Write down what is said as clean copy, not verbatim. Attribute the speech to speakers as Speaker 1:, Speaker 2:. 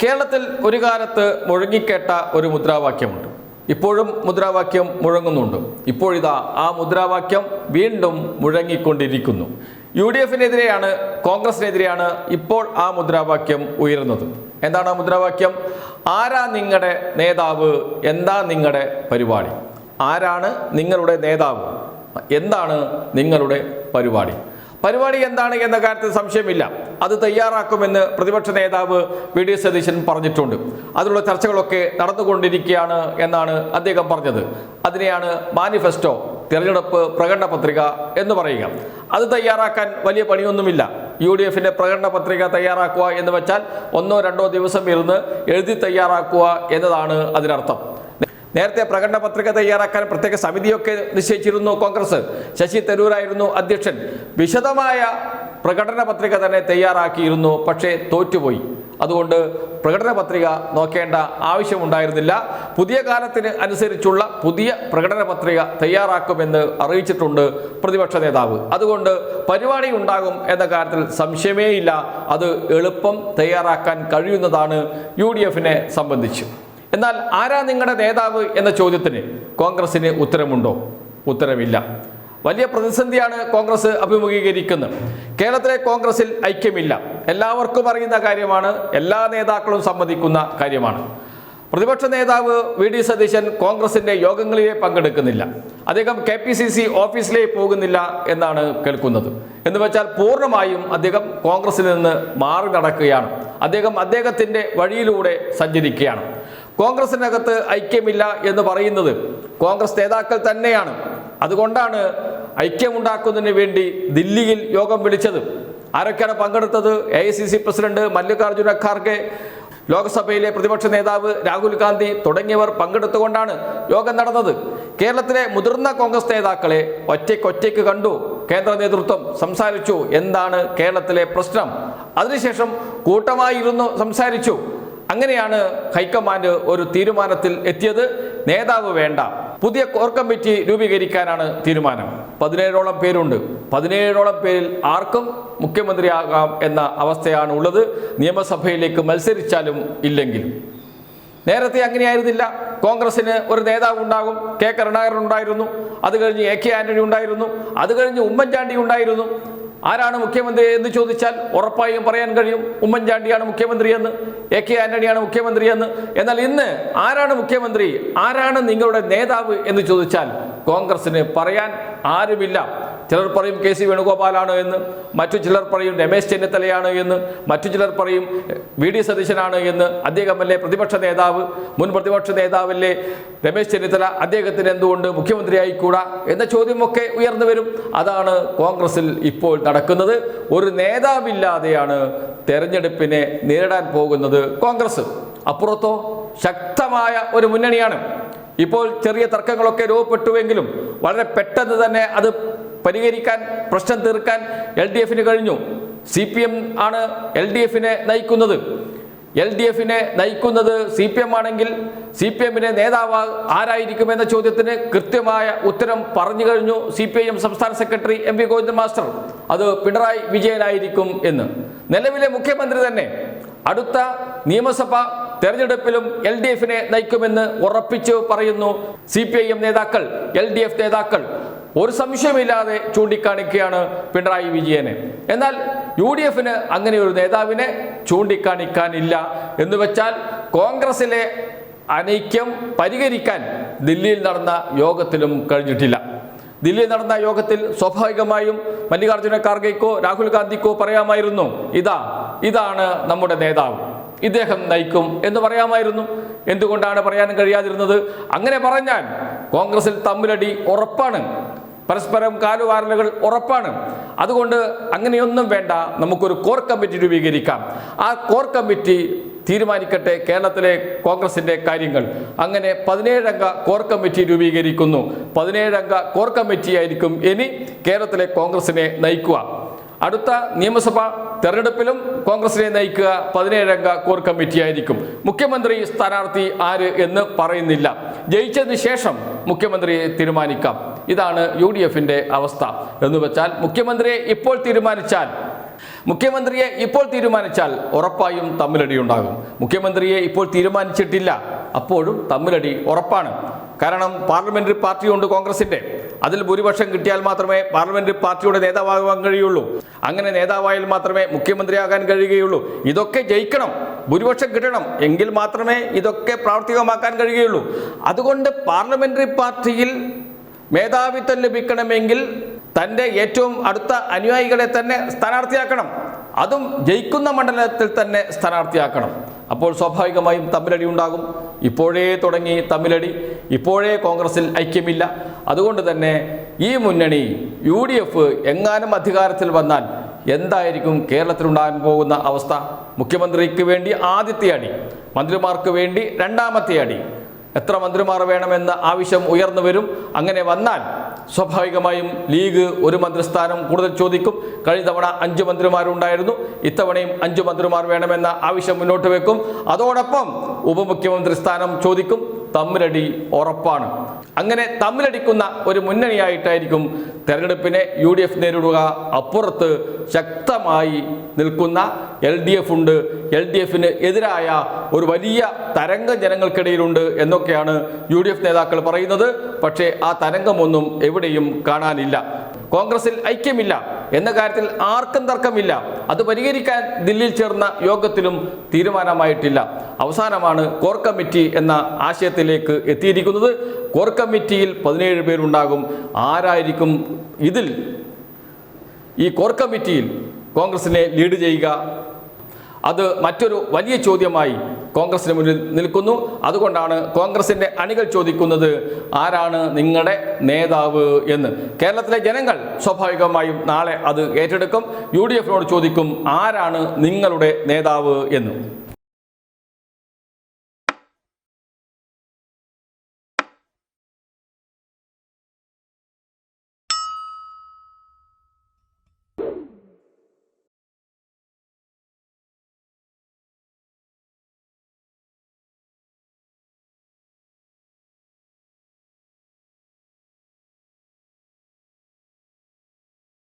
Speaker 1: കേരളത്തിൽ ഒരു കാലത്ത് മുഴങ്ങിക്കേട്ട ഒരു മുദ്രാവാക്യമുണ്ട്. ഇപ്പോഴും മുദ്രാവാക്യം മുഴങ്ങുന്നുണ്ട്. ഇപ്പോഴിതാ ആ മുദ്രാവാക്യം വീണ്ടും മുഴങ്ങിക്കൊണ്ടിരിക്കുന്നു. UDF-നെതിരെയാണ്, കോൺഗ്രസിനെതിരെയാണ് ഇപ്പോൾ ആ മുദ്രാവാക്യം ഉയരുന്നത്. എന്താണ് ആ മുദ്രാവാക്യം? ആരാ നിങ്ങളുടെ നേതാവ്? എന്താ നിങ്ങളുടെ പരിപാടി? ആരാണ് നിങ്ങളുടെ നേതാവ്? എന്താണ് നിങ്ങളുടെ പരിപാടി? പരിപാടി എന്താണ് എന്ന കാര്യത്തിൽ സംശയമില്ല. അത് തയ്യാറാക്കുമെന്ന് പ്രതിപക്ഷ നേതാവ് VD സതീശൻ പറഞ്ഞിട്ടുണ്ട്. അതിനുള്ള ചർച്ചകളൊക്കെ നടന്നുകൊണ്ടിരിക്കുകയാണ് എന്നാണ് അദ്ദേഹം പറഞ്ഞത്. അതിനെയാണ് മാനിഫെസ്റ്റോ, തിരഞ്ഞെടുപ്പ് പ്രകടന പത്രിക എന്ന് പറയുക. അത് തയ്യാറാക്കാൻ വലിയ പണിയൊന്നുമില്ല. UDF-ന്റെ പ്രകടന പത്രിക തയ്യാറാക്കുക എന്ന് വെച്ചാൽ 1-2 ദിവസം ഇരുന്ന് എഴുതി തയ്യാറാക്കുക എന്നതാണ് അതിനർത്ഥം. നേരത്തെ പ്രകടന പത്രിക തയ്യാറാക്കാൻ പ്രത്യേക സമിതിയൊക്കെ നിശ്ചയിച്ചിരുന്നു കോൺഗ്രസ്. ശശി തരൂരായിരുന്നു അധ്യക്ഷൻ. വിശദമായ പ്രകടന പത്രിക തന്നെ തയ്യാറാക്കിയിരുന്നു. പക്ഷേ തോറ്റുപോയി. അതുകൊണ്ട് പ്രകടന പത്രിക നോക്കേണ്ട ആവശ്യമുണ്ടായിരുന്നില്ല. പുതിയ കാലത്തിന് അനുസരിച്ചുള്ള പുതിയ പ്രകടന പത്രിക തയ്യാറാക്കുമെന്ന് അറിയിച്ചിട്ടുണ്ട് പ്രതിപക്ഷ നേതാവ്. അതുകൊണ്ട് പരിപാടി ഉണ്ടാകും എന്ന കാര്യത്തിൽ സംശയമേയില്ല. അത് എളുപ്പം തയ്യാറാക്കാൻ കഴിയുന്നതാണ് UDF-നെ സംബന്ധിച്ച്. എന്നാൽ ആരാ നിങ്ങളുടെ നേതാവ് എന്ന ചോദ്യത്തിന് കോൺഗ്രസിന് ഉത്തരമുണ്ടോ? ഉത്തരമില്ല. വലിയ പ്രതിസന്ധിയാണ് കോൺഗ്രസ് അഭിമുഖീകരിക്കുന്നത്. കേരളത്തിലെ കോൺഗ്രസിൽ ഐക്യമില്ല. എല്ലാവർക്കും അറിയുന്ന കാര്യമാണ്. എല്ലാ നേതാക്കളും സമ്മതിക്കുന്ന കാര്യമാണ്. പ്രതിപക്ഷ നേതാവ് VD സതീശൻ കോൺഗ്രസിന്റെ യോഗങ്ങളിലേ പങ്കെടുക്കുന്നില്ല. അദ്ദേഹം KPCC ഓഫീസിലേക്ക് പോകുന്നില്ല എന്നാണ് കേൾക്കുന്നത്. എന്ന് വെച്ചാൽ പൂർണ്ണമായും അദ്ദേഹം കോൺഗ്രസിൽ നിന്ന് മാറി നടക്കുകയാണ്. അദ്ദേഹത്തിന്റെ വഴിയിലൂടെ സഞ്ചരിക്കുകയാണ്. കോൺഗ്രസിനകത്ത് ഐക്യമില്ല എന്ന് പറയുന്നത് കോൺഗ്രസ് നേതാക്കൾ തന്നെയാണ്. അതുകൊണ്ടാണ് ഐക്യമുണ്ടാക്കുന്നതിന് വേണ്ടി ദില്ലിയിൽ യോഗം വിളിച്ചത്. ആരൊക്കെയാണ് പങ്കെടുത്തത്? AICC പ്രസിഡന്റ് മല്ലികാർജുന ഖാർഗെ, ലോക്സഭയിലെ പ്രതിപക്ഷ നേതാവ് രാഹുൽ ഗാന്ധി തുടങ്ങിയവർ പങ്കെടുത്തുകൊണ്ടാണ് യോഗം നടന്നത്. കേരളത്തിലെ മുതിർന്ന കോൺഗ്രസ് നേതാക്കളെ ഒറ്റയ്ക്ക് കണ്ടു. കേന്ദ്ര നേതൃത്വം സംസാരിച്ചു. എന്താണ് കേരളത്തിലെ പ്രശ്നം? അതിനുശേഷം കൂട്ടമായിരുന്നു സംസാരിച്ചു. അങ്ങനെയാണ് ഹൈക്കമാൻഡ് ഒരു തീരുമാനത്തിൽ എത്തിയത്. നേതാവ് വേണ്ട, പുതിയ കോർ കമ്മിറ്റി രൂപീകരിക്കാനാണ് തീരുമാനം. 17ഓളം പേരുണ്ട്. 17ഓളം പേരിൽ ആർക്കും മുഖ്യമന്ത്രിയാകാം എന്ന അവസ്ഥയാണ് ഉള്ളത്. നിയമസഭയിലേക്ക് മത്സരിച്ചാലും ഇല്ലെങ്കിലും. നേരത്തെ അങ്ങനെയായിരുന്നില്ല. കോൺഗ്രസിന് ഒരു നേതാവ് ഉണ്ടാകും. K കരുണാകരൻ ഉണ്ടായിരുന്നു. അത് കഴിഞ്ഞ് AK ആന്റണി ഉണ്ടായിരുന്നു. അത് കഴിഞ്ഞ് ഉമ്മൻചാണ്ടി ഉണ്ടായിരുന്നു. ആരാണ് മുഖ്യമന്ത്രി എന്ന് ചോദിച്ചാൽ ഉറപ്പായും പറയാൻ കഴിയും ഉമ്മൻചാണ്ടിയാണ് മുഖ്യമന്ത്രി എന്ന്, AK ആന്റണിയാണ് മുഖ്യമന്ത്രി എന്ന്. എന്നാൽ ഇന്ന് ആരാണ് മുഖ്യമന്ത്രി, ആരാണ് നിങ്ങളുടെ നേതാവ് എന്ന് ചോദിച്ചാൽ കോൺഗ്രസിന് പറയാൻ ആരുമില്ല. ചിലർ പറയും KC വേണുഗോപാലാണ് എന്ന്, മറ്റു ചിലർ പറയും രമേശ് ചെന്നിത്തലയാണ് എന്ന്, മറ്റു ചിലർ പറയും VD സതീശനാണ് എന്ന്. അദ്ദേഹമല്ലേ പ്രതിപക്ഷ നേതാവ്, മുൻ പ്രതിപക്ഷ നേതാവല്ലേ രമേശ് ചെന്നിത്തല, അദ്ദേഹത്തിന് എന്തുകൊണ്ട് മുഖ്യമന്ത്രിയായിക്കൂടാ എന്ന ചോദ്യമൊക്കെ ഉയർന്നു വരും. അതാണ് കോൺഗ്രസിൽ ഇപ്പോൾ നടക്കുന്നത്. ഒരു നേതാവില്ലാതെയാണ് തെരഞ്ഞെടുപ്പിനെ നേരിടാൻ പോകുന്നത് കോൺഗ്രസ്. അപ്പുറത്തോ ശക്തമായ ഒരു മുന്നണിയാണ്. ഇപ്പോൾ ചെറിയ തർക്കങ്ങളൊക്കെ രൂപപ്പെട്ടുവെങ്കിലും വളരെ പെട്ടെന്ന് തന്നെ അത് പരിഹരിക്കാൻ, പ്രശ്നം തീർക്കാൻ LDF-ന് കഴിഞ്ഞു. CPM ആണ് LDF-നെ നയിക്കുന്നത്. LDF-നെ നയിക്കുന്നത് CPM ആണെങ്കിൽ CPM-നെ നേതാവ് ആരായിരിക്കുമെന്ന ചോദ്യത്തിന് കൃത്യമായ ഉത്തരം പറഞ്ഞു കഴിഞ്ഞു CPIM സംസ്ഥാന സെക്രട്ടറി MV ഗോവിന്ദൻ മാസ്റ്റർ. അത് പിണറായി വിജയനായിരിക്കും എന്ന്. നിലവിലെ മുഖ്യമന്ത്രി തന്നെ അടുത്ത നിയമസഭാ തെരഞ്ഞെടുപ്പിലും LDF-നെ നയിക്കുമെന്ന് ഉറപ്പിച്ചു പറയുന്നു CPIM നേതാക്കൾ, LDF നേതാക്കൾ. ഒരു സംശയമില്ലാതെ ചൂണ്ടിക്കാണിക്കുകയാണ് പിണറായി വിജയനെ. എന്നാൽ UDF-ന് അങ്ങനെ ഒരു നേതാവിനെ ചൂണ്ടിക്കാണിക്കാനില്ല. എന്ന് വെച്ചാൽ കോൺഗ്രസിലെ അനൈക്യം പരിഹരിക്കാൻ ദില്ലിയിൽ നടന്ന യോഗത്തിലും കഴിഞ്ഞിട്ടില്ല. ദില്ലിയിൽ നടന്ന യോഗത്തിൽ സ്വാഭാവികമായും മല്ലികാർജുന ഖാർഗെക്കോ രാഹുൽ ഗാന്ധിക്കോ പറയാമായിരുന്നു, ഇതാണ് നമ്മുടെ നേതാവ്, ഇദ്ദേഹം നയിക്കും എന്ന് പറയാമായിരുന്നു. എന്തുകൊണ്ടാണ് പറയാൻ കഴിയാതിരുന്നത്? അങ്ങനെ പറഞ്ഞാൽ കോൺഗ്രസിൽ തമ്മിലടി ഉറപ്പാണ്, പരസ്പരം കാലുവാരലുകൾ ഉറപ്പാണ്. അതുകൊണ്ട് അങ്ങനെയൊന്നും വേണ്ട, നമുക്കൊരു കോർ കമ്മിറ്റി രൂപീകരിക്കാം. ആ കോർ കമ്മിറ്റി തീരുമാനിക്കട്ടെ കേരളത്തിലെ കോൺഗ്രസിന്റെ കാര്യങ്ങൾ. അങ്ങനെ 17 അംഗ കോർ കമ്മിറ്റി രൂപീകരിക്കുന്നു. 17 അംഗ കോർ കമ്മിറ്റി ആയിരിക്കും ഇനി കേരളത്തിലെ കോൺഗ്രസിനെ നയിക്കുക. അടുത്ത നിയമസഭാ തെരഞ്ഞെടുപ്പിലും കോൺഗ്രസിനെ നയിക്കുക 17 അംഗ കോർ കമ്മിറ്റി ആയിരിക്കും. മുഖ്യമന്ത്രി സ്ഥാനാർത്ഥി ആര് എന്ന് പറയുന്നില്ല. ജയിച്ചതിന് ശേഷം മുഖ്യമന്ത്രിയെ തീരുമാനിക്കാം. ഇതാണ് UDF-ന്റെ അവസ്ഥ. എന്ന് വെച്ചാൽ മുഖ്യമന്ത്രിയെ ഇപ്പോൾ തീരുമാനിച്ചാൽ മുഖ്യമന്ത്രിയെ ഇപ്പോൾ തീരുമാനിച്ചാൽ ഉറപ്പായും തമ്മിലടിയുണ്ടാകും. മുഖ്യമന്ത്രിയെ ഇപ്പോൾ തീരുമാനിച്ചിട്ടില്ല, അപ്പോഴും തമ്മിലടി ഉറപ്പാണ്. കാരണം പാർലമെന്ററി പാർട്ടിയുണ്ട് കോൺഗ്രസിന്റെ. അതിൽ ഭൂരിപക്ഷം കിട്ടിയാൽ മാത്രമേ പാർലമെന്ററി പാർട്ടിയുടെ നേതാവാകാൻ കഴിയുള്ളൂ. അങ്ങനെ നേതാവായാൽ മാത്രമേ മുഖ്യമന്ത്രിയാകാൻ കഴിയുകയുള്ളൂ. ഇതൊക്കെ ജയിക്കണം, ഭൂരിപക്ഷം കിട്ടണം, എങ്കിൽ മാത്രമേ ഇതൊക്കെ പ്രാവർത്തികമാക്കാൻ കഴിയുകയുള്ളൂ. അതുകൊണ്ട് പാർലമെന്ററി പാർട്ടിയിൽ മേധാവിത്വം ലഭിക്കണമെങ്കിൽ തൻ്റെ ഏറ്റവും അടുത്ത അനുയായികളെ തന്നെ സ്ഥാനാർത്ഥിയാക്കണം. അതും ജയിക്കുന്ന മണ്ഡലത്തിൽ തന്നെ സ്ഥാനാർത്ഥിയാക്കണം. അപ്പോൾ സ്വാഭാവികമായും തമ്മിലടി ഉണ്ടാകും. ഇപ്പോഴേ തുടങ്ങി തമ്മിലടി. ഇപ്പോഴേ കോൺഗ്രസിൽ ഐക്യമില്ല. അതുകൊണ്ട് തന്നെ ഈ മുന്നണി UDF എങ്ങാനും അധികാരത്തിൽ വന്നാൽ എന്തായിരിക്കും കേരളത്തിലുണ്ടാകാൻ പോകുന്ന അവസ്ഥ? മുഖ്യമന്ത്രിക്ക് വേണ്ടി ആദ്യത്തെ അടി, മന്ത്രിമാർക്ക് വേണ്ടി രണ്ടാമത്തെ അടി. എത്ര മന്ത്രിമാർ വേണമെന്ന ആവശ്യം ഉയർന്നു വരും. അങ്ങനെ വന്നാൽ സ്വാഭാവികമായും ലീഗ് ഒരു മന്ത്രിസ്ഥാനം കൂടുതൽ ചോദിക്കും. കഴിഞ്ഞ തവണ 5 മന്ത്രിമാരുണ്ടായിരുന്നു, ഇത്തവണയും 5 മന്ത്രിമാർ വേണമെന്ന ആവശ്യം മുന്നോട്ട് വെക്കും. അതോടൊപ്പം ഉപമുഖ്യമന്ത്രി സ്ഥാനം ചോദിക്കും. തമ്മിലടി ഉറപ്പാണ്. അങ്ങനെ തമ്മിലടിക്കുന്ന ഒരു മുന്നണിയായിട്ടായിരിക്കും തെരഞ്ഞെടുപ്പിനെ UDF നേരിടുക. അപ്പുറത്ത് ശക്തമായി നിൽക്കുന്ന LDF ഉണ്ട്. LDFന് എതിരായ ഒരു വലിയ തരംഗം ജനങ്ങൾക്കിടയിലുണ്ട് എന്നൊക്കെയാണ് UDF നേതാക്കൾ പറയുന്നത്. പക്ഷേ ആ തരംഗമൊന്നും എവിടെയും കാണാനില്ല. കോൺഗ്രസിൽ ഐക്യമില്ല എന്ന കാര്യത്തിൽ ആർക്കും തർക്കമില്ല. അത് പരിഹരിക്കാൻ ദില്ലിയിൽ ചേർന്ന യോഗത്തിലും തീരുമാനമായിട്ടില്ല. അവസാനമാണ് കോർ കമ്മിറ്റി എന്ന ആശയത്തിലേക്ക് എത്തിയിരിക്കുന്നത്. കോർ കമ്മിറ്റിയിൽ 17 പേരുണ്ടാകും. ആരായിരിക്കും ഇതിൽ ഈ കോർ കമ്മിറ്റിയിൽ കോൺഗ്രസിനെ ലീഡ് ചെയ്യുക? അത് മറ്റൊരു വലിയ ചോദ്യമായി കോൺഗ്രസിന് മുന്നിൽ നിൽക്കുന്നു. അതുകൊണ്ടാണ് കോൺഗ്രസിൻ്റെ അണികൾ ചോദിക്കുന്നത്, ആരാണ് നിങ്ങളുടെ നേതാവ് എന്ന്. കേരളത്തിലെ ജനങ്ങൾ സ്വാഭാവികമായും നാളെ അത് ഏറ്റെടുക്കും. UDFനോട് ചോദിക്കും, ആരാണ് നിങ്ങളുടെ നേതാവ് എന്ന്.